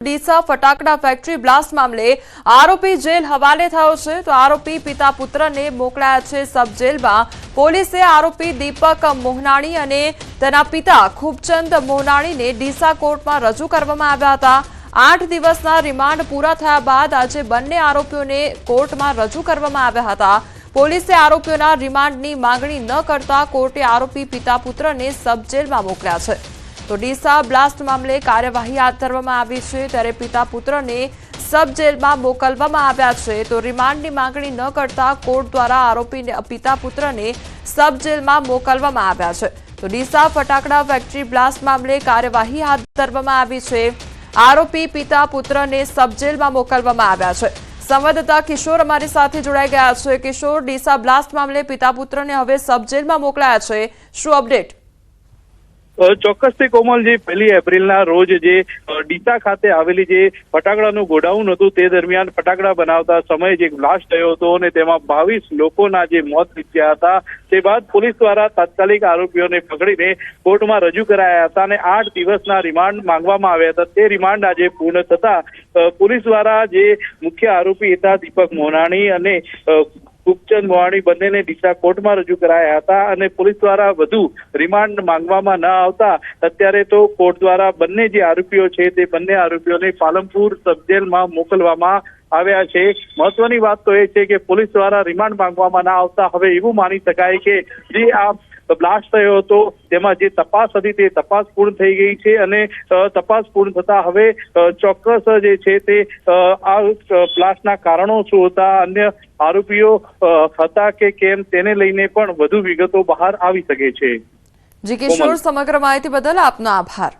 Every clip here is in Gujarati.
ડીસા ફટાકડા ફેક્ટરી બ્લાસ્ટ મામલે આરોપી જેલ હવાલે થયો છે તો આરોપી પિતા પુત્રને મોકલાયા છે સબ જેલમાં। પોલીસે આરોપી દીપક મોહનાણી અને તેના પિતા ખૂબચંદ મોહનાણીને ડીસા કોર્ટમાં રજૂ કરવામાં આવ્યા હતા। 8 દિવસના રિમાન્ડ પૂરા થયા બાદ આજે બંને આરોપીઓને કોર્ટમાં રજૂ કરવામાં આવ્યા હતા। પોલીસે આરોપીઓના રિમાન્ડની માંગણી ન કરતા કોર્ટે આરોપી પિતા પુત્રને સબ જેલમાં મોકલ્યા છે। તો ડીસા બ્લાસ્ટ મામલે કાર્યવાહી હાથ ધરવામાં આવી છે ત્યારે પિતા પુત્રને સબ જેલમાં મોકલવામાં આવ્યા છે તો રિમાન્ડની માંગણી ન કરતા કોર્ટ દ્વારા આરોપીને પિતા પુત્રને સબ જેલમાં મોકલવામાં આવ્યા છે। તો ડીસા ફટાકડા ફેક્ટરી બ્લાસ્ટ મામલે કાર્યવાહી હાથ ધરવામાં આવી છે। આરોપી પિતા પુત્રને સબ જેલમાં મોકલવામાં આવ્યા છે। સંવાદદાતા કિશોર અમારી સાથે જોડાઈ ગયા છે। કિશોર, ડીસા બ્લાસ્ટ મામલે પિતા પુત્રને હવે સબ જેલમાં મોકલાયા છે, શું અપડેટ? ચોક્કસથી કોમલજી, 1 એપ્રિલના રોજ જે ડીસા ખાતે આવેલી જે ફટાકડાનું ગોડાઉન હતું તે દરમિયાન ફટાકડા બનાવતા સમયે જે બ્લાસ્ટ થયો હતો અને તેમાં 22 લોકોના જે મોત નીપજ્યા હતા। તે બાદ પોલીસ દ્વારા તાત્કાલિક આરોપીઓને પકડીને કોર્ટમાં રજૂ કરાયા હતા અને 8 દિવસના રિમાન્ડ માંગવામાં આવ્યા હતા। તે રિમાન્ડ આજે પૂર્ણ થતા પોલીસ દ્વારા જે મુખ્ય આરોપી હતા દીપક મોહનાણી અને ખૂબચંદ મોહનાણી બંનેને ડીસા કોર્ટમાં રજૂ કરાયા હતા અને પોલીસ દ્વારા વધુ રિમાન્ડ માંગવામાં ન આવતા અત્યારે તો કોર્ટ દ્વારા બંને જે આરોપીઓ છે તે બંને આરોપીઓને પાલનપુર સબ જેલમાં મોકલવામાં આવ્યા છે। મહત્વની વાત તો એ છે કે પોલીસ દ્વારા રિમાન્ડ માંગવામાં ના આવતા હવે એવું માની શકાય કે જે આ બ્લાસ્ટ થયો હતો તેમાં જે તપાસ હતી તે તપાસ પૂર્ણ થઈ ગઈ છે અને તપાસ પૂર્ણ થતા હવે ચોક્કસ જે છે તે આ બ્લાસ્ટના કારણો શું હતા, અન્ય આરોપીઓ હતા કે કેમ તેને લઈને પણ વધુ વિગતો બહાર આવી શકે છે। જી કિશોર, સમગ્ર માહિતી બદલ આપનો આભાર।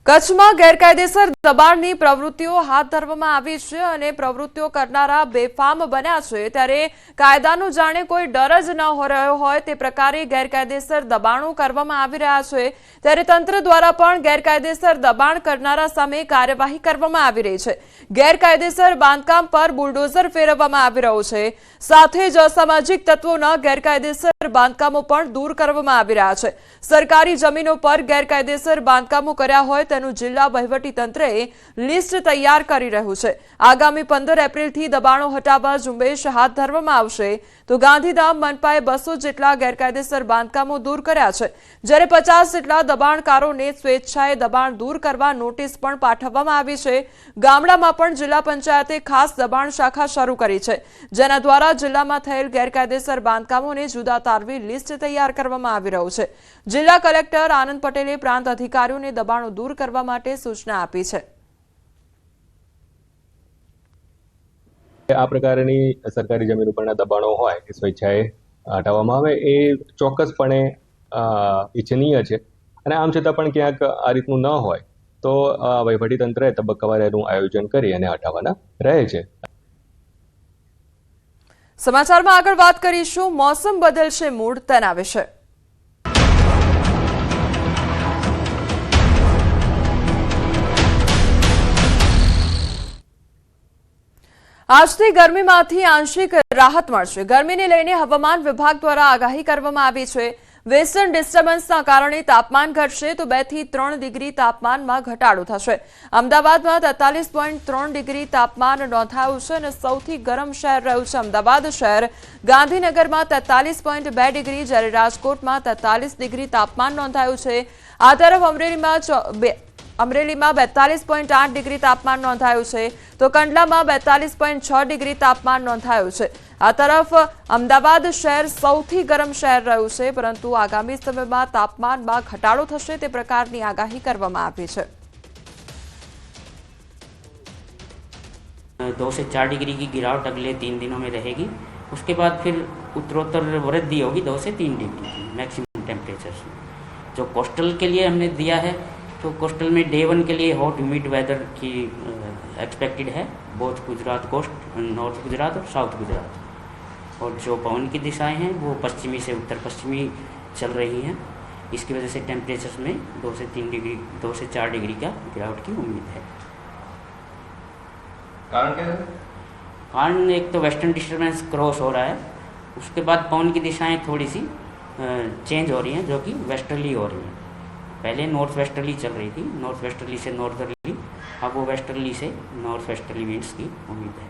કચ્છમાં ગેરકાયદેસર દબાણની પ્રવૃત્તિઓ હાથ ધરવામાં આવી છે અને પ્રવૃત્તિઓ કરનારા બેફામ બન્યા છે ત્યારે કાયદાનું જાણે કોઈ ડર જ ન રહ્યો હોય તે પ્રકારે ગેરકાયદેસર દબાણો કરવામાં આવી રહ્યા છે ત્યારે તંત્ર દ્વારા પણ ગેરકાયદેસર દબાણ કરનારા સામે કાર્યવાહી કરવામાં આવી રહી છે। ગેરકાયદેસર બાંધકામ પર બુલડોઝર ફેરવવામાં આવી રહ્યું છે, સાથે જ અસામાજિક તત્વોના ગેરકાયદેસર બાંધકામો પણ દૂર કરવામાં આવી રહ્યા છે। સરકારી જમીનો પર ગેરકાયદેસર બાંધકામો કર્યા હોય તેનું જિલ્લા વહીવટી તંત્રએ લિસ્ટ તૈયાર કરી રહ્યું છે। આગામી 15 એપ્રિલથી દબાણો હટાવવા ઝુંબેશ હાથ ધરવામાં આવશે તો ગાંધીધામ મનપાએ 200 જેટલા ગેરકાયદેસર બાંધકામો દૂર કર્યા છે જ્યારે 50 જેટલા દબાણકારોને સ્વેચ્છાએ દબાણ દૂર કરવા નોટિસ પણ પાઠવવામાં આવી છે। ગામડામાં પણ જિલ્લા પંચાયતે ખાસ દબાણ શાખા શરૂ કરી છે જેના દ્વારા જિલ્લામાં થયેલ ગેરકાયદેસર બાંધકામોને જુદા તારવી લિસ્ટ તૈયાર કરવામાં આવી રહ્યું છે। જિલ્લા કલેક્ટર આનંદ પટેલે પ્રાંત અધિકારીઓને દબાણો દૂર કરવા માટે સૂચના આપી છે। આ પ્રકારની સરકારી જમીન ઉપરના દબાણો હોય કે સ્વેચ્છાએ હટાવવામાં આવે એ ચોક્કસપણે ઇચ્છનીય છે અને આમ છતાં પણ ક્યાંક આ રીતનું ન હોય તો વહીવટીતંત્રએ તબક્કાવાર એનું આયોજન કરી અને હટાવવાના રહે છે। સમાચારમાં આગળ વાત કરીશું મોસમ બદલશે મૂડ તેના વિશે। આજથી ગરમીમાંથી આંશિક રાહત મળશે। ગરમીને લઈને હવામાન વિભાગ દ્વારા આગાહી કરવામાં આવી છે। વેસ્ટર્ન ડિસ્ટર્બન્સના કારણે તાપમાન ઘટશે તો 2 થી 3 ડિગ્રી તાપમાનમાં ઘટાડો થશે। અમદાવાદમાં 43.3 ડિગ્રી તાપમાન નોંધાયું છે અને સૌથી ગરમ શહેર રહ્યું છે અમદાવાદ શહેર। ગાંધીનગરમાં 43.2 ડિગ્રી જ્યારે રાજકોટમાં 43 ડિગ્રી તાપમાન નોંધાયું છે। આ તરફ અમરેલીમાં 42.8 ડિગ્રી તાપમાન નોંધાયું છે તો કંડલામાં 42.6 ડિગ્રી તાપમાન નોંધાયું છે। આ તરફ અમદાવાદ શહેર સૌથી ગરમ શહેર રહ્યું છે પરંતુ આગામી સમયમાં તાપમાનમાં ઘટાડો થશે તે પ્રકારની આગાહી કરવામાં આવી છે। 2 से 4 डिग्री की गिरावट अगले 3 दिनों में रहेगी। उसके बाद फिर उत्तरोत्तर वृद्धि होगी 2 से 3 डिग्री की मैक्सिमम टेम्परेचर। जो कोस्टल के लिए हमने दिया है तो कोस्टल में डे 1 के लिए हॉट ह्यूमिड वेदर की एक्सपेक्टेड है both Gujarat coast, north Gujarat और साउथ गुजरात। और जो पवन की दिशाएं हैं वो पश्चिमी से उत्तर पश्चिमी चल रही हैं, इसकी वजह से टेम्परेचर्स में 2 से 4 डिग्री का गिरावट की उम्मीद है। कारण क्या है? कारण एक तो वेस्टर्न डिस्टर्बेंस क्रॉस हो रहा है, उसके बाद पवन की दिशाएं थोड़ी सी चेंज हो रही हैं जो कि वेस्टर्ली हो रही हैं। पहले नॉर्थ वेस्टर्ली चल रही थी, नॉर्थ वेस्टर्ली से नॉर्थर्ली, अब वो वेस्टर्ली से नॉर्थ वेस्टर्ली विंड्स की उम्मीद है।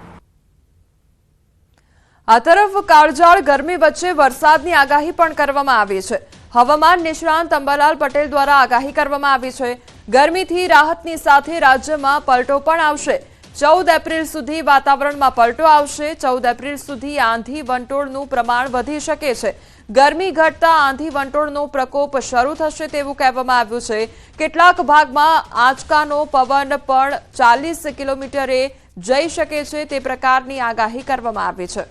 આ તરફ કાળઝાળ ગરમી વચ્ચે વરસાદની આગાહી પણ કરવામાં આવી છે। હવામાન નિષ્ણાંત અંબાલાલ પટેલ દ્વારા આગાહી કરવામાં આવી છે। ગરમીથી રાહતની સાથે રાજ્યમાં પલટો પણ આવશે। 14 એપ્રિલ સુધી વાતાવરણમાં પલટો આવશે। 14 એપ્રિલ સુધી આંધી વંટોળનું પ્રમાણ વધી શકે છે। ગરમી ઘટતા આંધી વંટોળનો પ્રકોપ શરૂ થશે તેવું કહેવામાં આવ્યું છે। કેટલાક ભાગમાં આંચકાનો પવન પણ 40 કિલોમીટરે જઈ શકે છે તે પ્રકારની આગાહી કરવામાં આવી છે।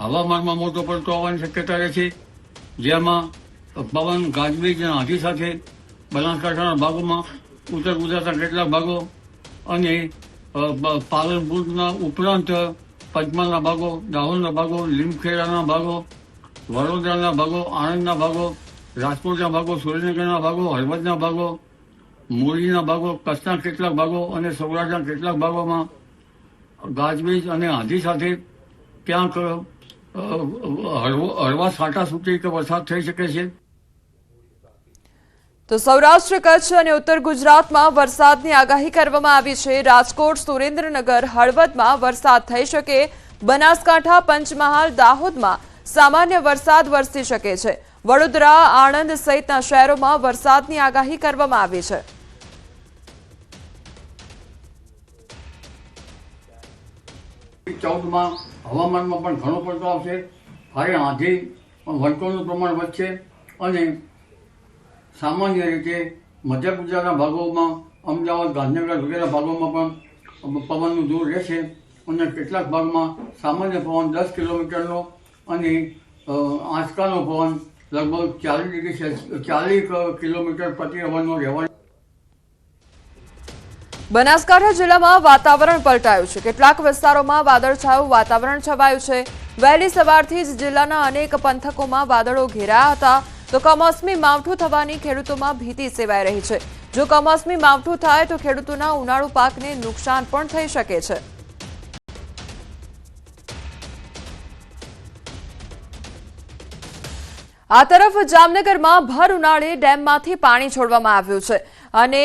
હવામાનમાં મોટો પલટો આવવાની શક્યતા રહે છે, જેમાં પવન, ગાજવીજ અને આંધી સાથે બનાસકાંઠાના ભાગોમાં, ઉત્તર ગુજરાતના કેટલાક ભાગો અને પાલનપુરના ઉપરાંત પંચમહાલના ભાગો, દાહોદના ભાગો, લીમખેડાના ભાગો, વડોદરાના ભાગો, આણંદના ભાગો, રાજકોટના ભાગો, સુરેન્દ્રનગરના ભાગો, હળવદના ભાગો, મોરબીના ભાગો, કચ્છના કેટલાક ભાગો અને સૌરાષ્ટ્રના કેટલાક ભાગોમાં ગાજવીજ અને આંધી સાથે ક્યાંક હળવા છાંટા છૂટી કે વરસાદ થઈ શકે છે। તો સૌરાષ્ટ્ર, કચ્છ અને ઉત્તર ગુજરાતમાં વરસાદની આગાહી કરવામાં આવી છે। રાજકોટ, સુરેન્દ્રનગર, હળવદમાં વરસાદ થઈ શકે। બનાસકાંઠા, પંચમહાલ, દાહોદમાં સામાન્ય વરસાદ વરસી શકે છે। વડોદરા, આણંદ સહિતના શહેરોમાં વરસાદની આગાહી કરવામાં આવી છે। ચૌદમાં હવામાનમાં પણ ઘણો પલટો આવશે। ભારે આંધી, વંટોળનું પ્રમાણ વધશે અને સામાન્ય રીતે મધ્ય ગુજરાતના ભાગોમાં, અમદાવાદ, ગાંધીનગર વગેરે ભાગોમાં પણ પવનનું જોર રહેશે અને કેટલાક ભાગમાં સામાન્ય પવન 10 કિલોમીટરનો અને આંચકાનો પવન લગભગ 40 કિલોમીટર પ્રતિ અવરનો રહેવાનો। બનાસકાંઠા જિલ્લામાં વાતાવરણ પલટાયું છે। કેટલાક વિસ્તારોમાં વાદળછાયું વાતાવરણ છવાયું છે। વહેલી સવારથી જ જિલ્લાના અનેક પંથકોમાં વાદળો ઘેરાયા હતા તો કમોસમી માવઠું થવાની ખેડૂતોમાં ભીતિ સેવાઈ રહી છે। જો કમોસમી માવઠું થાય તો ખેડૂતોના ઉનાળુ પાકને નુકસાન પણ થઈ શકે છે। આ તરફ જામનગરમાં ભર ઉનાળે ડેમમાંથી પાણી છોડવામાં આવ્યું છે અને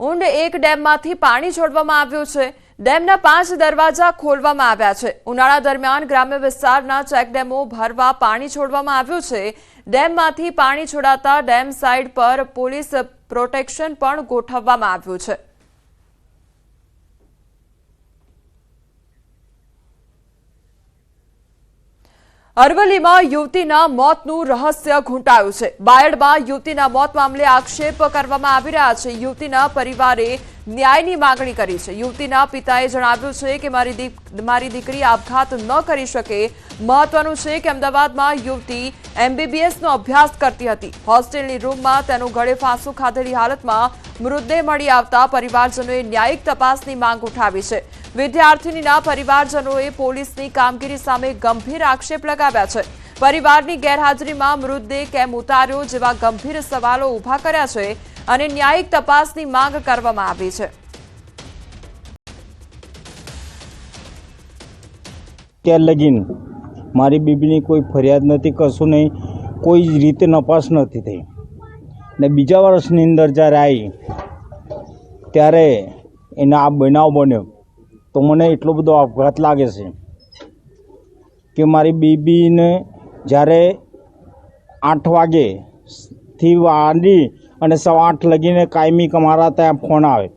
ઊંડ એક ડેમમાંથી પાણી છોડવામાં આવ્યું છે। ડેમના 5 દરવાજા ખોલવામાં આવ્યા છે। ઉનાળા દરમિયાન ગ્રામ્ય વિસ્તારના ચેકડેમો ભરવા પાણી છોડવામાં આવ્યું છે। ડેમમાંથી પાણી છોડાતા ડેમ સાઇડ પર પોલીસ પ્રોટેક્શન પણ ગોઠવવામાં આવ્યું છે। અરવલ્લીમાં યુવતીના મોતનું રહસ્ય ઘૂંટાયું છે। બાયડમાં યુવતીના મોત મામલે આક્ષેપ કરવામાં આવી રહ્યા છે। યુવતીના પરિવારે ન્યાયની માંગણી કરી છે। યુવતીના પિતાએ જણાવ્યું છે કે મારી દીકરી આપઘાત ન કરી શકે। મહત્વનું છે કે અમદાવાદમાં યુવતી MBBS નો અભ્યાસ કરતી હતી। હોસ્ટેલની રૂમમાં તેનું ગળે ફાંસો ખાધેલી હાલતમાં મૃતદેહ મળી આવતા પરિવારજનોએ ન્યાયિક તપાસની માંગ ઉઠાવી છે। વિદ્યાર્થીનીના પરિવારજનોએ પોલીસની કામગીરી સામે ગંભીર આક્ષેપ લગાવ્યા છે। પરિવારની ગેરહાજરીમાં મૃતદેહ કેમ ઉતાર્યો જેવા ગંભીર સવાલો ઉભા કર્યા છે અને ન્યાયિક તપાસની માંગ કરવામાં આવી છે। ત્યાર લગીન મારી બીબીની કોઈ ફરિયાદ નથી, કશું નહીં, કોઈ જ રીતે નપાસ નથી થઈ ને બીજા વર્ષની અંદર જ્યારે આવી ત્યારે એને આ બનાવ બન્યો તો મને એટલો બધો આપઘાત લાગે છે કે મારી બીબીને જ્યારે 8 વાગ્યેથી વાંડી અને 8:15 લગીને કાયમી અમારા ત્યાં ફોન આવે,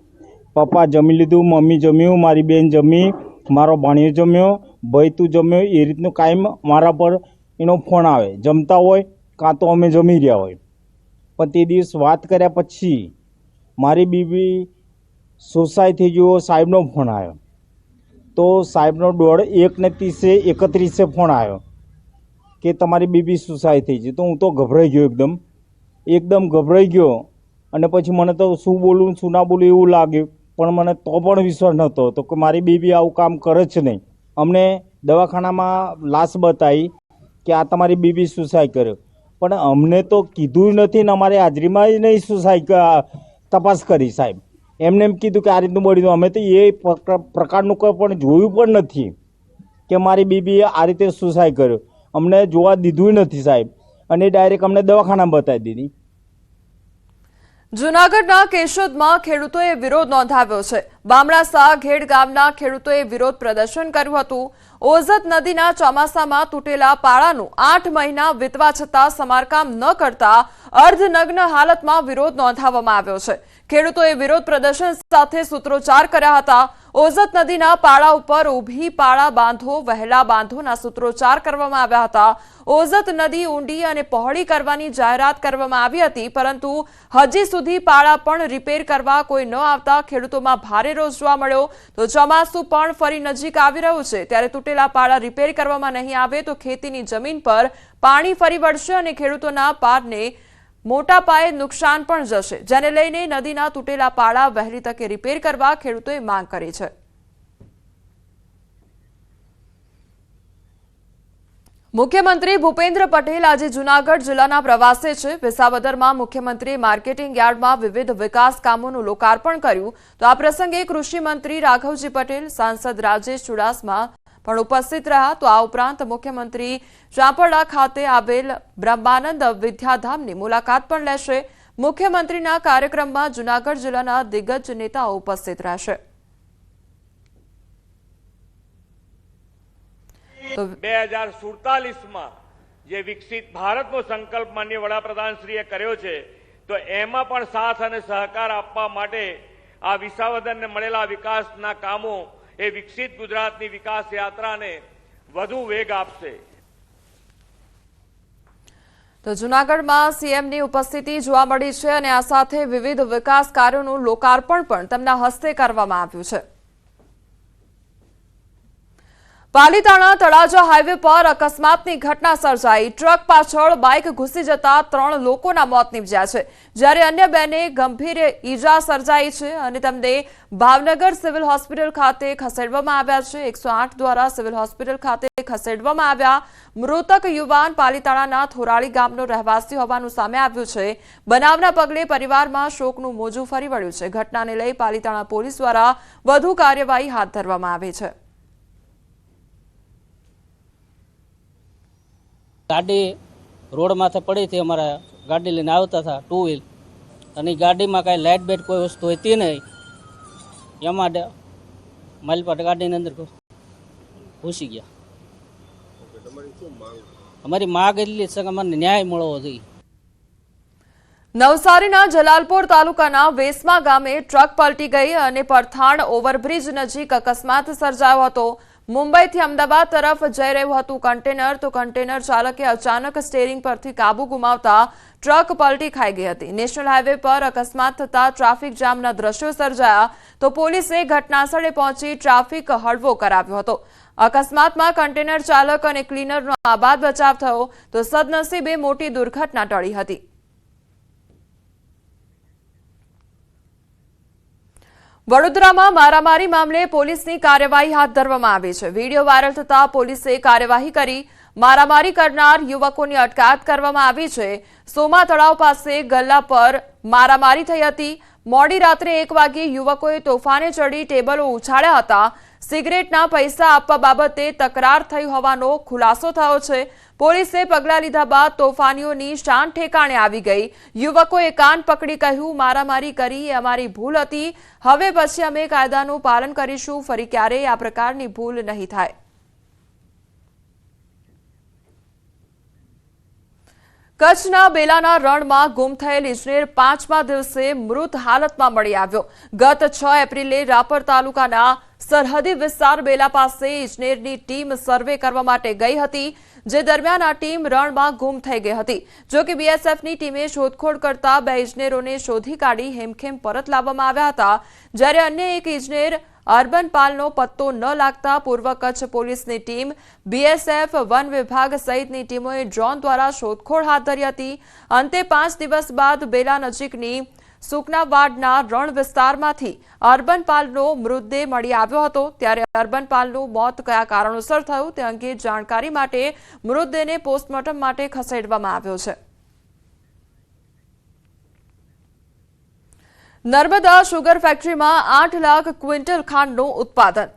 પપ્પા જમી લીધું, મમ્મી જમ્યું, મારી બેન જમી, મારો ભાણિયો જમ્યો, ભાઈ તું જમ્યો, એ રીતનું કાયમ મારા પર એનો ફોન આવે। જમતા હોય કાં તો અમે જમી રહ્યા હોય, પણ તે દિવસ વાત કર્યા પછી મારી બીબી સુસાઇડ થઈ ગયો। સાહેબનો ફોન આવ્યો તો સાહેબનો 1:31 ફોન આવ્યો કે તમારી બીબી સુસાઇડ થઈ છે। તો હું તો ગભરાઈ ગયો, એકદમ ગભરાઈ ગયો અને પછી મને તો શું બોલું શું ના બોલું એવું લાગ્યું, પણ મને તો પણ વિશ્વાસ નહોતો તો કે મારી બીબી આવું કામ કરે જ નહીં। અમને દવાખાનામાં લાશ બતાવી કે આ તમારી બીબી સુસાઇડ કર્યો, પણ અમને તો કીધું નથી ને અમારી હાજરીમાં જ નહીં સુસાઇડ તપાસ કરી સાહેબ। એમને એમ કીધું કે આ રીતનું બળ્યું, અમે તો એ પ્રકારનું કોઈ પણ જોયું પણ નથી કે મારી બીબીએ આ રીતે સુસાઇડ કર્યો, અમને જોવા દીધું નથી સાહેબ। અને ડાયરેક્ટ અમને દવાખાનામાં બતાવી દીધી. જૂનાગઢના કેશોદમાં ખેડૂતોએ વિરોધ નોંધાવ્યો છે. બામણાસા ઘેડ ગામના ખેડૂતોએ વિરોધ પ્રદર્શન કર્યું હતું. ઓઝત નદીના ચોમાસામાં તૂટેલા પાળાનું 8 મહિના વીતવા છતાં સમારકામ ન કરતા અર્ધનગ્ન હાલતમાં વિરોધ નોંધાવવામાં આવ્યો છે. ખેડૂતોએ વિરોધ પ્રદર્શન સાથે સૂત્રોચ્ચાર કર્યા હતા. ઓઝત નદીના પાળા ઉપર ઊભી પાળા બાંધો, વહેલા બાંધોના સૂત્રોચ્ચાર કરવામાં આવ્યા હતા. ઓઝત નદી ઊંડી અને પહોળી કરવાની જાહેરાત કરવામાં આવી હતી, પરંતુ હજી સુધી પાળા પણ રિપેર કરવા કોઈ ન આવતા ખેડૂતોમાં ભારે રોષ જોવા મળ્યો. તો ચોમાસું પણ ફરી નજીક આવી રહ્યું છે, ત્યારે તૂટેલા પાળા રિપેર કરવામાં નહીં આવે તો ખેતીની જમીન પર પાણી ફરી વળશે અને ખેડૂતોના પાકને મોટા પાયે નુકસાન પણ જશે, જેને લઈને નદીના તૂટેલા પાળા વહેલી તકે રિપેર કરવા ખેડૂતોએ માંગ કરી છે. મુખ્યમંત્રી ભૂપેન્દ્ર પટેલ આજે જૂનાગઢ જિલ્લાના પ્રવાસે છે. વિસાવદરમાં મુખ્યમંત્રીએ માર્કેટિંગ યાર્ડમાં વિવિધ વિકાસ કામોનું લોકાર્પણ કર્યું. તો આ પ્રસંગે કૃષિ મંત્રી રાઘવજી પટેલ, સાંસદ રાજેશ ચુડાસમા પણ ઉપસ્થિત રહ્યા. તો આ ઉપરાંત મુખ્યમંત્રી ચાંપડા ખાતે આવેલ બ્રહ્માનંદ વિદ્યાધામની મુલાકાત પણ લેશે. મુખ્યમંત્રીના કાર્યક્રમમાં જૂનાગઢ જિલ્લાના દિગ્ગજ નેતાઓ ઉપસ્થિત રહેશે. 2047માં જે વિકસિત ભારતનો સંકલ્પ માનનીય વડાપ્રધાનશ્રીએ કર્યો છે, તો એમાં પણ સાથ અને સહકાર આપવા માટે આ વિસાવદરને મળેલા વિકાસના કામો એ વિકસિત ગુજરાતની વિકાસ યાત્રાને વધુ વેગ આપશે. તો જૂનાગઢમાં સીએમની ઉપસ્થિતિ જોવા મળી છે અને આ સાથે વિવિધ વિકાસ કાર્યોનું લોકાર્પણ પણ તેમના હસ્તે કરવામાં આવ્યું છે. પાલીતાણા તળાજા હાઈવે પર અકસ્માતની ઘટના સર્જાઈ. ટ્રક પાછળ બાઇક ઘૂસી જતા 3 લોકોના મોત નીપજ્યા છે, જ્યારે અન્ય 2ને ગંભીર ઈજા સર્જાઈ છે અને તેમને ભાવનગર સિવિલ હોસ્પિટલ ખાતે ખસેડવામાં આવ્યા છે. 108 દ્વારા સિવિલ હોસ્પિટલ ખાતે ખસેડવામાં આવ્યા. મૃતક યુવાન પાલીતાણાના થોરાળી ગામનો રહેવાસી હોવાનું સામે આવ્યું છે. બનાવના પગલે પરિવારમાં શોકનું મોજું ફરી વળ્યું છે. ઘટનાને લઈ પાલીતાણા પોલીસ દ્વારા વધુ કાર્યવાહી હાથ ધરવામાં આવી છે. ગાડી રોડ માથે પડી હતી, અમારા ગાડી લઈને આવતા હતા 2 વ્હીલ, અને ગાડીમાં કાંઈ લાઇટ બેટ કોઈ વસ્તુ હતી નહીં. એમાં માલપાટ ગાડીની અંદર ઘૂસી ગયા. અમારી માંગ એટલી છે કે અમને ન્યાય મળવો જોઈએ. નવસારીના જલાલપોર તાલુકાના વેસમા ગામે ટ્રક પલટી ગઈ અને પરથાણ ઓવરબ્રિજ નજીક અકસ્માત સર્જાયો હતો. મુંબઈથી અમદાવાદ તરફ જઈ રહ્યું હતું કન્ટેનર, તો કન્ટેનર ચાલકે અચાનક સ્ટીયરિંગ પરથી કાબુ ગુમાવતા ટ્રક પલટી ખાઈ ગઈ હતી. નેશનલ હાઈવે પર અકસ્માત થતા ટ્રાફિક જામના દ્રશ્યો સર્જાયા. તો પોલીસે ઘટનાસ્થળે પહોંચી ટ્રાફિક હળવો કરાવ્યો હતો. અકસ્માતમાં કન્ટેનર ચાલક અને ક્લીનરનો આબાદ બચાવ થયો, તો સદનસીબે મોટી દુર્ઘટના ટળી હતી. વડોદરામાં મારામારી મામલે પોલીસની કાર્યવાહી હાથ ધરવામાં આવી છે. વિડીયો વાયરલ થતા પોલીસે કાર્યવાહી કરી મારામારી કરનાર યુવકોની અટકાયત કરવામાં આવી છે. સોમા તળાવ પાસે ગલ્લા પર મારામારી થઈ હતી. મોડી રાત્રે 1 વાગે યુવકોએ તોફાને ચડી ટેબલો ઉછાળ્યા હતા. સિગરેટના પૈસા આપવા બાબતે તકરાર થઈ હોવાનો ખુલાસો થયો છે. પોલીસે પગલાં લીધા બાદ તોફાનીઓની શાન ઠેકાણે આવી ગઈ. યુવકોએ કાન પકડી કહ્યું, મારામારી કરી એ અમારી ભૂલ હતી, હવે પછી અમે કાયદાનું પાલન કરીશું, ફરી ક્યારેય આ પ્રકારની ભૂલ નહીં થાય. કચ્છના બેલાના રણમાં ગુમ થયેલ ઇજનેર 5મા દિવસે મૃત હાલતમાં મળી આવ્યો. ગત 6 એપ્રિલે રાપર તાલુકાના સરહદી વિસ્તાર બેલા પાસે ઇજનેરની ટીમ સર્વે કરવા માટે ગઈ હતી, જે દરમિયાન આ ટીમ રણમાં ગુમ થઈ ગઈ હતી. જો કે બીએસએફની ટીમે શોધખોળ કરતા 2 ઇજનેરોને શોધી કાઢી હેમખેમ પરત લાવવામાં આવ્યા હતા, જ્યારે અન્ય એક ઇજનેર અર્બન પાલનો પત્તો ન લાગતા પૂર્વ કચ્છ પોલીસની ટીમ, બીએસએફ, વન વિભાગ સહિતની ટીમોએ ડ્રોન દ્વારા શોધખોળ હાથ ધરી હતી. અંતે 5 દિવસ બાદ બેલા નજીકની સુકનાવાડના રણ વિસ્તારમાંથી અર્બન પાલનો મૃતદેહ મળી આવ્યો હતો. ત્યારે અર્બન પાલનું મોત કયા કારણોસર થયું તે અંગે જાણકારી માટે મૃતદેહને પોસ્ટમોર્ટમ માટે ખસેડવામાં આવ્યો છે. નર્મદા શુગર ફેક્ટરીમાં 8 લાખ ક્વિન્ટલ ખાંડનું ઉત્પાદન.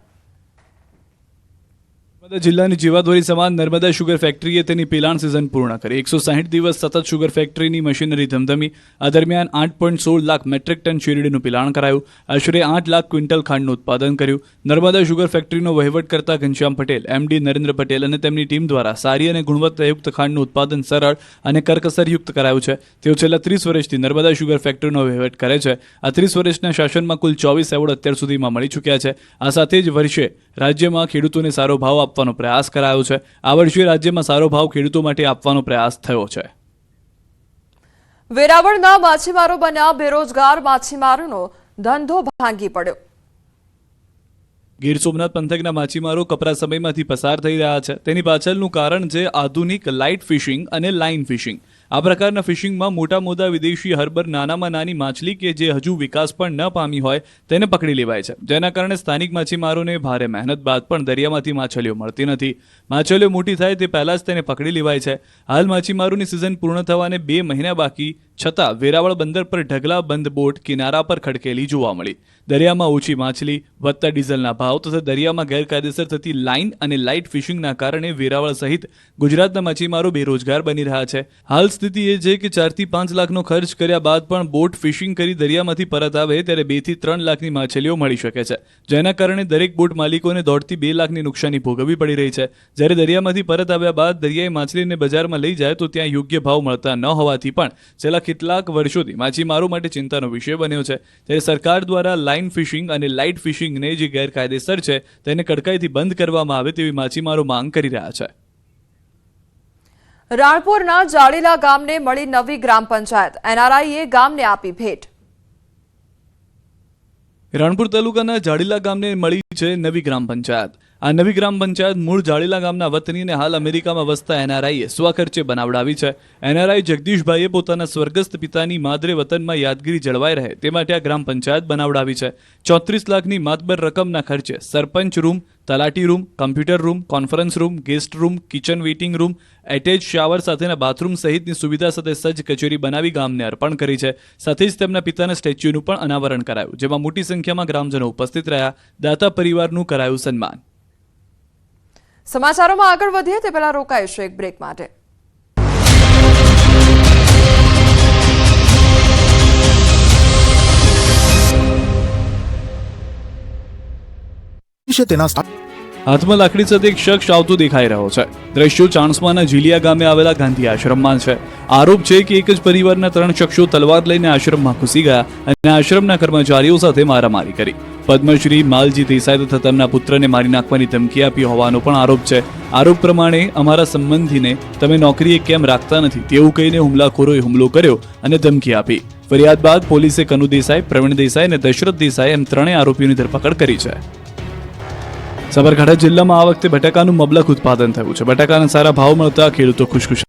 જિલ્લાની જીવાદોરી સમાન નર્મદા શુગર ફેક્ટરીએ તેની પિલાણ સિઝન પૂર્ણ કરી 160 દિવસ સતત શુગર ફેક્ટરીની મશીનરી ધમધમી. આ દરમિયાન 8.16 લાખ મેટ્રિક ટન શેરડીનું પિલાણ કરાયું. આશરે 8 લાખ ક્વિન્ટલ ખાંડનું ઉત્પાદન કર્યું. નર્મદા શુગર ફેક્ટરીનો વહીવટ કરતા ઘનશ્યામ પટેલ, એમડી નરેન્દ્ર પટેલ અને તેમની ટીમ દ્વારા સારી અને ગુણવત્તાયુક્ત ખાંડનું ઉત્પાદન સરળ અને કરકસરયુક્ત કરાયું છે. તેઓ છેલ્લા 30 વર્ષથી નર્મદા શુગર ફેક્ટરીનો વહીવટ કરે છે. આ 30 વર્ષના શાસનમાં કુલ 24 એવોર્ડ અત્યાર સુધીમાં મળી ચૂક્યા છે. આ સાથે જ વર્ષે રાજ્યમાં ખેડૂતોને સારો ભાવ આપવાનો પ્રયાસ કરાયો છે. આ વર્ષે રાજ્યમાં સારો ભાવ ખેડૂતો માટે આપવાનો પ્રયાસ થયો છે. વેરાવળના માછીમારો બન્યા બેરોજગાર. માછીમારોનો ધંધો ભાંગી પડ્યો. ગીર સોમનાથ પંથકના માછીમારો કપરા સમયમાંથી પસાર થઈ રહ્યા છે. તેની પાછળનું કારણ છે આધુનિક લાઇટ ફિશિંગ અને લાઇન ફિશિંગ. આ પ્રકારના ફિશિંગમાં મોટા વિદેશી હર્બર નાનામાં નાની માછલી કે જે હજુ વિકાસ પણ ન પામી હોય તેને પકડી લેવાય છે, જેના કારણે સ્થાનિક માછીમારોને ભારે મહેનત બાદ પણ દરિયામાંથી માછલીઓ મળતી નથી. માછલીઓ મોટી થાય તે પહેલા જ તેને પકડી લેવાય છે. હાલ માછીમારોની સિઝન પૂર્ણ થવાને 2 મહિના બાકી છતાં વેરાવળ બંદર પર ઢગલા બંધ બોટ કિનારા પર ખડકેલી જોવા મળી. દરિયામાં ઓછી માછલી, વધતા ડીઝલના ભાવ તથા દરિયામાં ગેરકાયદેસર થતી લાઇન અને લાઇટ ફિશિંગના કારણે વેરાવળ સહિત ગુજરાતના માછીમારો બેરોજગાર બની રહ્યા છે. હાલ સ્થિતિ એ છે કે 4 થી 5 લાખનો ખર્ચ કર્યા બાદ પણ બોટ ફિશિંગ કરી દરિયામાંથી પરત આવે ત્યારે 2 થી 3 લાખની માછલીઓ મળી શકે છે, જેના કારણે દરેક બોટ માલિકોને 1.5 થી 2 લાખની નુકસાની ભોગવવી પડી રહી છે. જ્યારે દરિયામાંથી પરત આવ્યા બાદ દરિયાઈ માછલીને બજારમાં લઈ જાય તો ત્યાં યોગ્ય ભાવ મળતા ન હોવાથી પણ છેલ્લા કેટલાક વર્ષોથી માછીમારો માટે ચિંતાનો વિષય બન્યો છે. ત્યારે સરકાર દ્વારા લાઇન ફિશિંગ અને લાઇટ ફિશિંગને જે ગેરકાયદેસર છે તેને કડકાઈથી બંધ કરવામાં આવે તેવી માછીમારો માંગ કરી રહ્યા છે. રાણપુરના જાડીલા ગામને મળી નવી ગ્રામ પંચાયત. એનઆરઆઈએ ગામને આપી ભેટ. રાણપુર તાલુકાના જાડીલા ગામને મળી છે નવી ગ્રામ પંચાયત. આ નવી ગ્રામ પંચાયત મૂળ જાડીલા ગામના વતનીને હાલ અમેરિકામાં વસતા એનઆરઆઈએ સ્વખર્ચે બનાવડાવી છે. એનઆરઆઈ જગદીશભાઈએ પોતાના સ્વર્ગસ્થ પિતાની માદરે વતનમાં યાદગીરી જળવાઈ રહે તે માટે આ ગ્રામ પંચાયત બનાવડાવી છે. 34 લાખની માતબર રકમના ખર્ચે સરપંચ રૂમ, તલાટી room, computer room, conference room, guest room, kitchen waiting room, attach shower સાથેના બાથરૂમ સહિતની સુવિધા સાથે સજ્જ કચેરી બનાવી ગામને અર્પણ કરી છે. સાથે જ તેમના પિતાના સ્ટેચ્યુનું પણ અનાવરણ કરાયું, જેમાં મોટી સંખ્યામાં ગ્રામજનો ઉપસ્થિત રહ્યા. દાતા પરિવારનું કરાયું સન્માન. સમાચારોમાં આગળ વધીએ તે પહેલા રોકાઈશું એક બ્રેક માટે. હાથમાં લાકડી સાથે એક શખ્સ આવતો દેખાઈ રહ્યો છે. દ્રશ્યો ચાણસ્માના ઝીલિયા ગામે આવેલા ગાંધી આશ્રમમાં છે. આરોપ છે કે એક જ પરિવારના 3 શખ્સો તલવાર લઈને આશ્રમમાં ઘૂસી ગયા અને આશ્રમના કર્મચારીઓ સાથે મારામારી કરી. પદ્મશ્રી માલજી દેસાઈ તથા તેમના પુત્રને મારી નાખવાની ધમકી આપી હોવાનો પણ આરોપ છે. આરોપ પ્રમાણે અમારા સંબંધીને તમે નોકરીએ કેમ રાખતા નથી તેવું કહીને હુમલાખોરોએ હુમલો કર્યો અને ધમકી આપી. ફરિયાદ બાદ પોલીસે કનુ દેસાઈ, પ્રવીણ દેસાઈ અને દશરથ દેસાઈ એમ 3 આરોપીઓની ધરપકડ કરી છે. સાબરકાંઠા જિલ્લામાં આ વખતે બટાકાનું મબલખ ઉત્પાદન થયું છે. બટાકાના સારા ભાવ મળતા ખેડૂતો ખુશખુશ.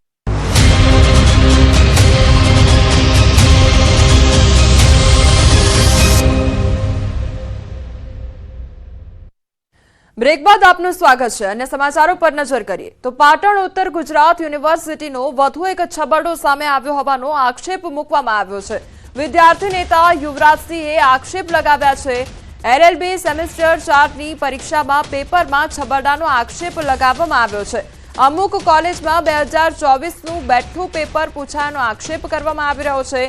બ્રેક બાદ આપનું સ્વાગત છે. અને સમાચારો પર નજર કરીએ તો પાટણ ઉત્તર ગુજરાત યુનિવર્સિટીનો વધુ એક છબરડો સામે આવ્યો હોવાનો આક્ષેપ મૂકવામાં આવ્યો છે. વિદ્યાર્થી નેતા યુવરાજસિંહે આક્ષેપ લગાવ્યા છે. એલએલબી સેમેસ્ટર 4ની પરીક્ષામાં પેપરમાં છબરડાનો આક્ષેપ લગાવવામાં આવ્યો છે. અમુક કોલેજમાં 2024નું બેઠું પેપર પૂછાયાનો આક્ષેપ કરવામાં આવી રહ્યો છે.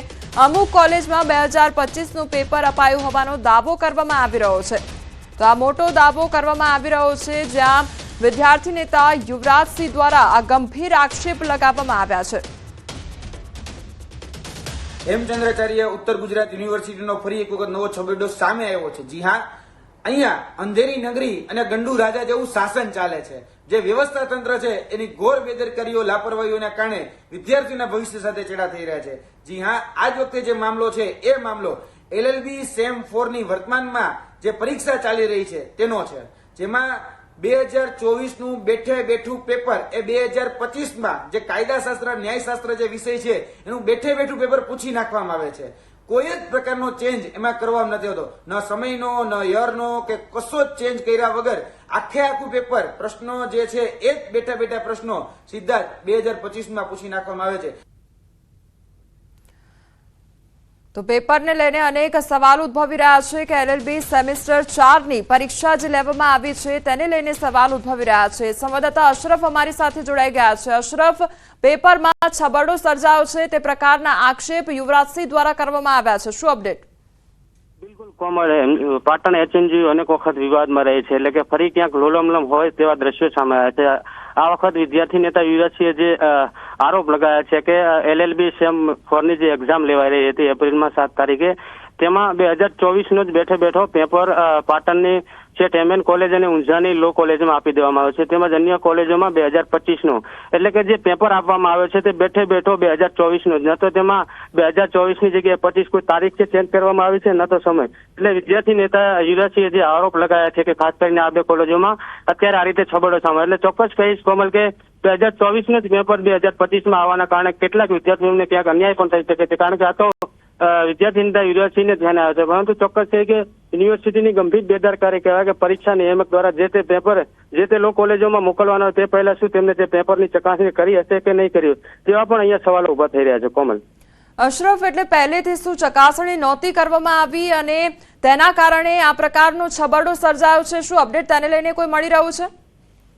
અમુક કોલેજમાં 2025નું પેપર અપાયું હોવાનો દાવો કરવામાં આવી રહ્યો છે. તો આ મોટો દાવો કરવામાં આવી રહ્યો છે, જ્યાં વિદ્યાર્થી નેતા યુવરાજસિંહ દ્વારા આ ગંભીર આક્ષેપ લગાવવામાં આવ્યા છે. હેમચંદ્રાચાર્ય ઉત્તર ગુજરાત યુનિવર્સિટીનો ફરી એક વખત નવો છબરડો સામે આવ્યો છે. જી હા, અહીંયા અંધેરી નગરી અને ગંડુ રાજા જેવું શાસન ચાલે છે. જે વ્યવસ્થા તંત્ર છે એની ઘોર બેદરકારીઓ, લાપરવાહીઓના કારણે વિદ્યાર્થીઓના ભવિષ્ય સાથે ચેડા થઈ રહ્યા છે. જી હા, આ જ વખતે જે મામલો છે એ મામલો એલએલબી સેમ 4ની વર્તમાનમાં જે પરીક્ષા ચાલી રહી છે તેનો છે, જેમાં 2024નું બેઠું પેપર એ 2025માં જે કાયદાશાસ્ત્ર, ન્યાયશાસ્ત્ર જે વિષય છે એનું બેઠું પેપર પૂછી નાખવામાં આવે છે. કોઈ જ પ્રકારનો ચેન્જ એમાં કરવામાં નથી હોતો. ન સમયનો, ન યરનો કે કશો જ ચેન્જ કર્યા વગર આખું પેપર, પ્રશ્નો જે છે એ જ બેઠા પ્રશ્નો સીધા જ 2025માં પૂછી નાખવામાં આવે છે. તો પેપરને લઈને અનેક સવાલ ઉદ્ભવી રહ્યા છે કે એલએલબી સેમેસ્ટર 4 ની પરીક્ષા જે લેવામાં આવી છે તેને લઈને સવાલ ઉદ્ભવી રહ્યા છે। સંવાદદાતા અશરફ અમારી સાથે જોડાઈ ગયા છે। અશરફ, પેપરમાં છબરડો સર્જાયો છે તે પ્રકારના આક્ષેપ યુવરાજસિંહ દ્વારા કરવામાં આવ્યા છે, શું અપડેટ? બિલકુલ કોમલ, પાટણ એચએનજી અનેક વખત વિવાદમાં રહે છે, એટલે કે ફરી ક્યાંક લોલમલમ હોય તેવા દ્રશ્યો સામે આવ્યા છે। આ વખત વિદ્યાર્થી નેતા યુવરાજસિંહે જે આરોપ લગાવ્યા છે કે એલએલબી સેમ 4 ની જે એક્ઝામ લેવાઈ રહી હતી એપ્રિલમાં 7 તારીખે, તેમાં 2024 જ બેઠો પેપર પાટણની સેટ એમએન કોલેજ અને ઊંઝાની લો કોલેજમાં આપી દેવામાં આવ્યો છે, તેમજ અન્ય કોલેજોમાં 2025 એટલે કે જે પેપર આપવામાં આવ્યો છે તે બેઠો 2024 જ, ન તો તેમાં 2024 ની જગ્યાએ 25 કોઈ તારીખ છે ચેન્જ કરવામાં આવી છે, ન તો સમય। એટલે વિદ્યાર્થી નેતા યુવરાજસિંહે જે આરોપ લગાવ્યા છે કે ખાસ કરીને આ બે કોલેજોમાં અત્યારે આ રીતે છબરડો સામે, એટલે ચોક્કસ કહીશ કોમલ કે 2024 જ પેપર 2025 આવવાના કારણે કેટલાક વિદ્યાર્થીઓને ક્યાંક અન્યાય પણ થઈ શકે છે, કારણ કે આ તો વિદ્યાર્થી નેતા યુવરાજસિંહને ધ્યાને આવે છે, પરંતુ ચોક્કસ છે કે યુનિવર્સિટીની ગંભીર બેદરકારી કહેવાય કે પરીક્ષા નિયામક દ્વારા જે તે પેપર જે તે લો કોલેજોમાં મોકલવાનો તે પહેલા શું તેમને તે પેપરની ચકાસણી કરી હશે કે નહીં કરી, તેવા પણ અહીંયા સવાલો ઉભા થઈ રહ્યા છે કોમલ। અશરફ, એટલે પહેલેથી શું ચકાસણી નહોતી કરવામાં આવી અને તેના કારણે આ પ્રકારનો છબરડો સર્જાયો છે, શું અપડેટ તેને લઈને કોઈ મળી રહ્યું છે?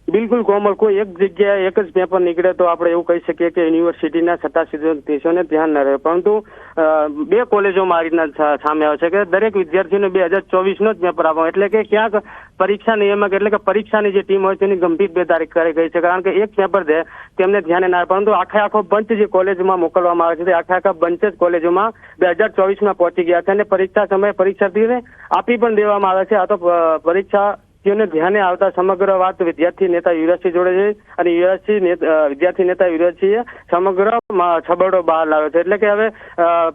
બિલકુલ કોમલ, કોઈ એક જગ્યાએ એક જ પેપર નીકળે તો આપણે એવું કહી શકીએ કે યુનિવર્સિટીના સત્તાધીશોને ધ્યાન ન રહે, પરંતુ બે કોલેજોમાં આ રીતના સામે આવે છે કે દરેક વિદ્યાર્થીઓને 2024 જ પેપર આપવાનું, એટલે કે ક્યાંક પરીક્ષા નિયામક એટલે કે પરીક્ષાની જે ટીમ હોય તેની ગંભીર બેદરકારી ગઈ છે, કારણ કે એક પેપર છે તેમને ધ્યાને ના આવે, પરંતુ આખો બંચ જે કોલેજમાં મોકલવામાં આવે છે તે આખા બંચ જ કોલેજોમાં 2024 પહોંચી ગયા છે અને પરીક્ષા સમયે પરીક્ષાર્થીઓને આપી પણ દેવામાં આવે છે। આ તો પરીક્ષા ધ્યાને આવતા સમગ્ર વાત વિદ્યાર્થી નેતા યુવરાજસિંહ જોડે છે અને વિદ્યાર્થી નેતા યુવરાજસિંહે સમગ્ર છબરડો બહાર લાવ્યો છે, એટલે કે હવે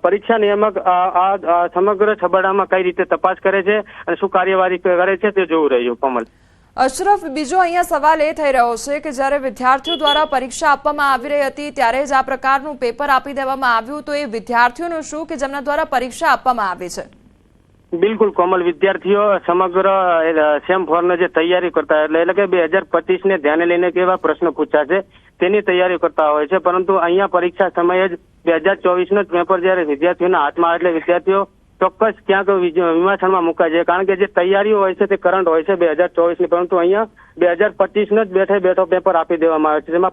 પરીક્ષા નિયામક આ સમગ્ર છબરડામાં કઈ રીતે તપાસ કરે છે અને શું કાર્યવાહી કરે છે તે જોવું રહ્યું કોમલ। અશરફ, બીજો અહીંયા સવાલ એ થઈ રહ્યો છે કે જ્યારે વિદ્યાર્થીઓ દ્વારા પરીક્ષા આપવામાં આવી રહી હતી ત્યારે જ આ પ્રકારનું પેપર આપી દેવામાં આવ્યું, તો એ વિદ્યાર્થીઓનું શું કે જેમના દ્વારા પરીક્ષા આપવામાં આવી છે? બિલકુલ કોમલ, વિદ્યાર્થીઓ સમગ્ર સેમ 4 ને જે તૈયારી કરતા એટલે કે 2025 ને ધ્યાને લઈને કેવા પ્રશ્નો પૂછાશે તેની તૈયારી કરતા હોય છે, પરંતુ અહીંયા પરીક્ષા સમયે જ 2024 નો પેપર જયારે વિદ્યાર્થીઓના હાથમાં એટલે વિદ્યાર્થીઓ ચોક્કસ ક્યાંક વિમાછણમાં મુકાય છે, કારણ કે જે તૈયારીઓ હોય છે તે કરંટ હોય છે 2024 ની, પરંતુ અહીંયા 2025 નો જ બેઠો પેપર આપી દેવામાં આવે છે, જેમાં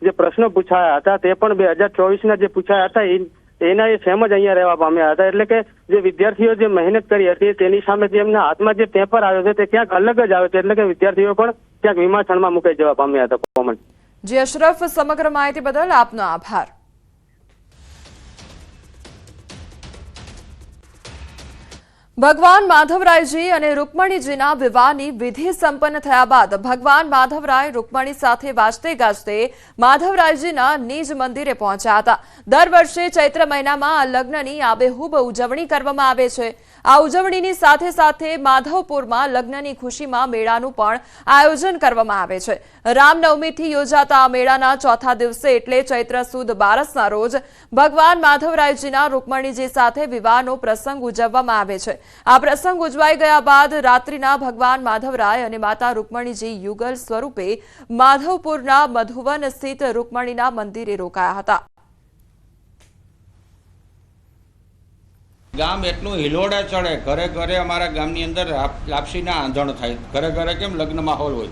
જે પ્રશ્નો પૂછાયા હતા તે પણ 2024 ના જે પૂછાયા હતા એના એ સેમ જ અહીંયા રહેવા પામ્યા હતા, એટલે કે જે વિદ્યાર્થીઓ જે મહેનત કરી હતી તેની સામે જે એમના હાથમાં જે પેપર આવ્યો છે તે ક્યાંક અલગ જ આવે છે, એટલે કે વિદ્યાર્થીઓ પણ ક્યાંક વિમાછણમાં મુકાઈ જવા પામ્યા હતા કોમલ। જી અશરફ, સમગ્ર માહિતી બદલ આપનો આભાર। ભગવાન માધવરાયજી અને રૂકમણીજીના વિવાહની વિધિ સંપન્ન થયા બાદ ભગવાન માધવરાય રૂકમણી સાથે વાજતે ગાજતે માધવરાયજીના નિજ મંદિરે પહોંચ્યા હતા। દર વર્ષે ચૈત્ર મહિનામાં આ લગ્નની આબેહૂબ ઉજવણી કરવામાં આવે છે। આ ઉજવણીની સાથે સાથે માધવપુરમાં લગ્નની ખુશીમાં મેળાનું પણ આયોજન કરવામાં આવે છે। રામનવમીથી યોજાતા આ મેળાના ચોથા દિવસે એટલે ચૈત્ર સુદ 12ના રોજ ભગવાન માધવરાયજીના રૂકમણીજી સાથે વિવાહનો પ્રસંગ ઉજવવામાં આવે છે। આ પ્રસંગ ઉજવાઈ ગયા બાદ રાત્રિના ભગવાન માધવરાય અને માતા રૂકમણીજી યુગલ સ્વરૂપે માધવપુરના મધુવન સ્થિત રૂકમણીના મંદિરે રોકાયા હતા। ગામ એટલું હિલોડે ચડે, ઘરે ઘરે અમારા ગામની અંદર લાપસીના આંધણ થાય, ઘરે ઘરે કેમ લગ્ન માહોલ હોય,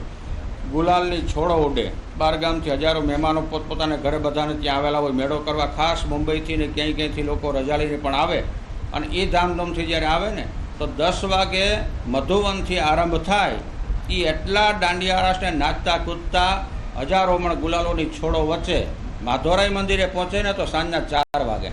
ગુલાલની છોડો ઉડે, બાર ગામથી હજારો મહેમાનો પોતપોતાના ઘરે બધાને ત્યાં આવેલા હોય મેળો કરવા, ખાસ મુંબઈથી ને ક્યાંયથી લોકો રજા લઈને પણ આવે, અને એ ધામધૂમથી જ્યારે આવે ને તો 10 વાગે મધુવનથી આરંભ થાય, એ એટલા દાંડિયા રાસને નાચતા કૂદતા હજારો મણ ગુલાલોની છોડો વચ્ચે માધવરાય મંદિરે પહોંચે ને તો સાંજના 4 વાગે।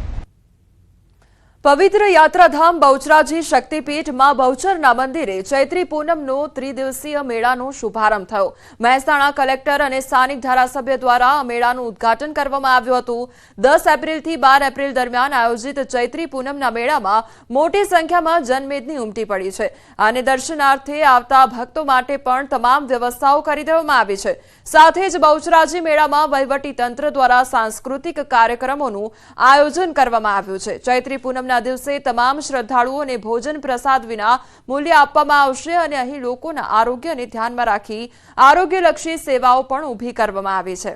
પવિત્ર યાત્રાધામ બહુચરાજી શક્તિપીઠ માં બહુચરના મંદિરે ચૈત્રી પૂનમનો ત્રિદિવસીય મેળાનો શુભારંભ થયો। મહેસાણા કલેક્ટર અને સ્થાનિક ધારાસભ્ય દ્વારા આ મેળાનું ઉદ્ઘાટન કરવામાં આવ્યું હતું। 10 એપ્રિલથી 12 એપ્રિલ દરમિયાન આયોજિત ચૈત્રી પૂનમના મેળામાં મોટી સંખ્યામાં જનમેદની ઉમટી પડી છે અને દર્શનાર્થે આવતા ભક્તો માટે પણ તમામ વ્યવસ્થાઓ કરી દેવામાં આવી છે। સાથે જ બહુચરાજી મેળામાં વહીવટી તંત્ર દ્વારા સાંસ્કૃતિક કાર્યક્રમોનું આયોજન કરવામાં આવ્યું છે। ચૈત્રી પૂનમના દિવસે તમામ શ્રદ્ધાળુઓને ભોજન પ્રસાદ વિના મૂલ્ય આપવામાં આવશે અને અહીં લોકોના આરોગ્યને ધ્યાનમાં રાખી આરોગ્યલક્ષી સેવાઓ પણ ઊભી કરવામાં આવી છે।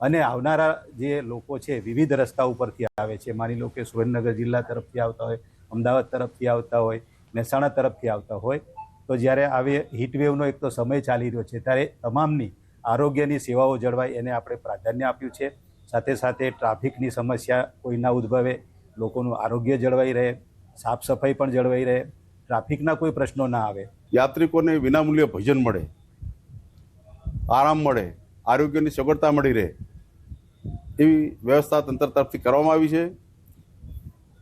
અને આવનારા જે લોકો છે વિવિધ રસ્તા ઉપરથી આવે છે, માની લો કે સુરેન્દ્રનગર જિલ્લા તરફથી આવતા હોય, અમદાવાદ તરફથી આવતા હોય, મહેસાણા તરફથી આવતા હોય, તો જ્યારે આવે હીટવેવનો એક તો સમય ચાલી રહ્યો છે ત્યારે તમામની આરોગ્યની સેવાઓ જળવાય એને આપણે પ્રાધાન્ય આપ્યું છે. સાથે સાથે ટ્રાફિકની સમસ્યા કોઈ ના ઉદ્ભવે, લોકોનું આરોગ્ય જળવાઈ રહે, સાફ સફાઈ પણ જળવાઈ રહે, ટ્રાફિકના કોઈ પ્રશ્નો ના આવે, યાત્રિકોને વિનામૂલ્યે ભોજન મળે, આરામ મળે, આરોગ્યની સગવડતા મળી રહે એવી વ્યવસ્થા તંત્ર તરફથી કરવામાં આવી છે.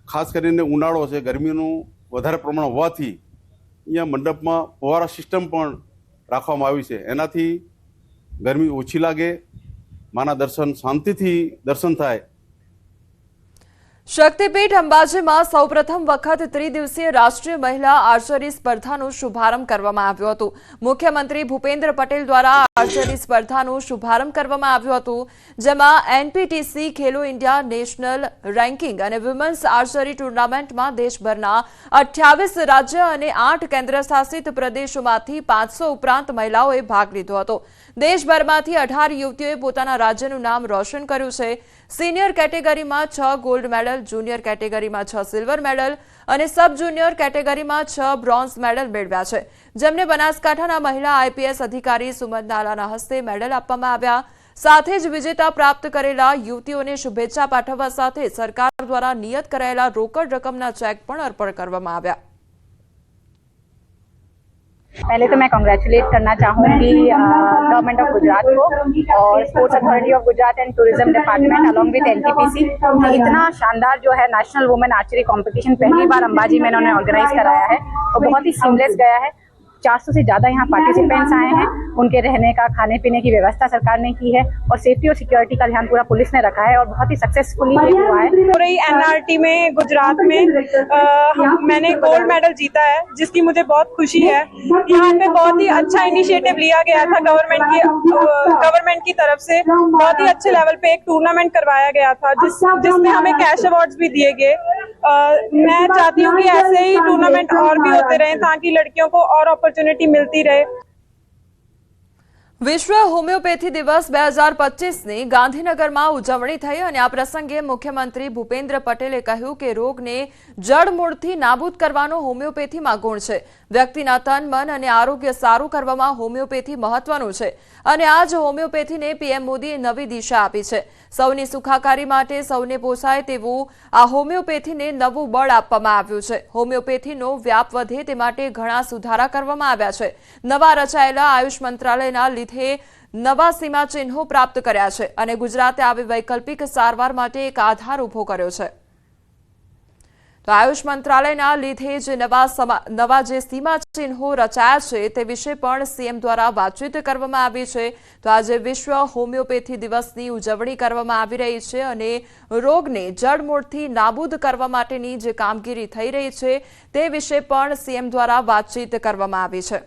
ખાસ કરીને ઉનાળો છે, ગરમીનું વધારે પ્રમાણ હોવાથી અહીંયા મંડપમાં ફવારા સિસ્ટમ પણ રાખવામાં આવી છે. એનાથી ગરમી ઓછી લાગે, માના દર્શન શાંતિથી દર્શન થાય. શક્તિપીઠ અંબાજીમાં સૌપ્રથમ વખત ત્રિદિવસીય રાષ્ટ્રીય મહિલા આર્ચરી સ્પર્ધાનો શુભારંભ કરવામાં આવ્યો હતો. મુખ્યમંત્રી ભૂપેન્દ્ર પટેલ દ્વારા આર્ચરી સ્પર્ધાનો શુભારંભ કરવામાં આવ્યો હતો, જેમાં એનપીટીસી ખેલો ઇન્ડિયા નેશનલ રેન્કિંગ અને વિમેન્સ આર્ચરી ટુર્નામેન્ટમાં દેશભરના 28 રાજ્ય અને 8 કેન્દ્રશાસિત પ્રદેશોમાંથી 500 ઉપરાંત મહિલાઓએ ભાગ લીધો હતો. દેશભરમાંથી 18 યુવતીઓએ પોતાના રાજ્યનું નામ રોશન કર્યું છે. સિનિયર કેટેગરીમાં 6 ગોલ્ડ મેડલ, જુનિયર કેટેગરીમાં 6 સિલ્વર મેડલ અને સબ જુનિયર કેટેગરીમાં 6 બ્રોન્ઝ મેડલ મેળવ્યા છે, જેમને બનાસકાંઠાના મહિલા આઈપીએસ અધિકારી સુમન નાલાના હસ્તે મેડલ આપવામાં આવ્યા. સાથે જ વિજેતા પ્રાપ્ત કરેલા યુવતીઓને શુભેચ્છા પાઠવવા સાથે સરકાર દ્વારા નિયત કરાયેલા રોકડ રકમના ચેક પણ અર્પણ કરવામાં આવ્યા. पहले तो मैं कॉन्ग्रेचुलेट करना चाहूँगी गवर्नमेंट ऑफ गुजरात को और sports authority of Gujarat and tourism department along with NTPC कि इतना शानदार जो है नेशनल वुमेन आर्चरी कंपटीशन पहली बार अंबाजी में इन्होंने ऑर्गेनाइज कराया है और बहुत ही सीमलेस गया है. 400 से ज़्यादा यहाँ पार्टिसिपेंट्स आए हैं. उनके रहने का, खाने पीने की व्यवस्था सरकार ने की है और सेफ्टी और सिक्योरिटी का ध्यान पूरा पुलिस ने रखा है और बहुत ही सक्सेसफुली ये हुआ है. पूरी एनआरटी में गुजरात में मैंने गोल्ड मेडल जीता है, जिसकी मुझे बहुत खुशी है. यहाँ पे बहुत ही अच्छा इनिशिएटिव लिया गया था गवर्नमेंट की तरफ से. बहुत ही अच्छे लेवल पे एक टूर्नामेंट करवाया गया था जिसमें हमें कैश अवार्ड्स भी दिए गए. मैं चाहती हूँ कि ऐसे ही टूर्नामेंट और भी होते रहे ताकि लड़कियों को और अपॉर्चुनिटी मिलती रहे. વિશ્વ હોમિયોપેથી દિવસ 2025ની ગાંધીનગરમાં ઉજવણી થઈ અને આ પ્રસંગે મુખ્યમંત્રી ભૂપેન્દ્ર પટેલે કહ્યું કે રોગને જડમૂળથી નાબૂદ કરવાનો હોમિયોપેથીમાં ગુણ છે. વ્યક્તિના તન, મન અને આરોગ્ય સારું કરવામાં હોમિયોપેથી મહત્વનું છે અને આ જ હોમિયોપેથીને પીએમ મોદીએ નવી દિશા આપી છે. સૌની સુખાકારી માટે સૌને પોસાય તેવું આ હોમિયોપેથીને નવું બળ આપવામાં આવ્યું છે. હોમિયોપેથીનો વ્યાપ વધે તે માટે ઘણા સુધારા કરવામાં આવ્યા છે. નવા રચાયેલા આયુષ મંત્રાલયના લીધે નવા સીમાચિહ્નો પ્રાપ્ત કર્યા છે અને ગુજરાતે આવી વૈકલ્પિક સારવાર માટે એક આધાર ઉભો કર્યો છે. તો આયુષ મંત્રાલયના લીધે જે નવા જે સીમાચિહ્નો રચાયા છે તે વિશે પણ સીએમ દ્વારા વાતચીત કરવામાં આવી છે. તો આજે વિશ્વ હોમિયોપેથી દિવસની ઉજવણી કરવામાં આવી રહી છે અને રોગને જડમૂળથી નાબૂદ કરવા માટેની જે કામગીરી થઈ રહી છે તે વિશે પણ સીએમ દ્વારા વાતચીત કરવામાં આવી છે.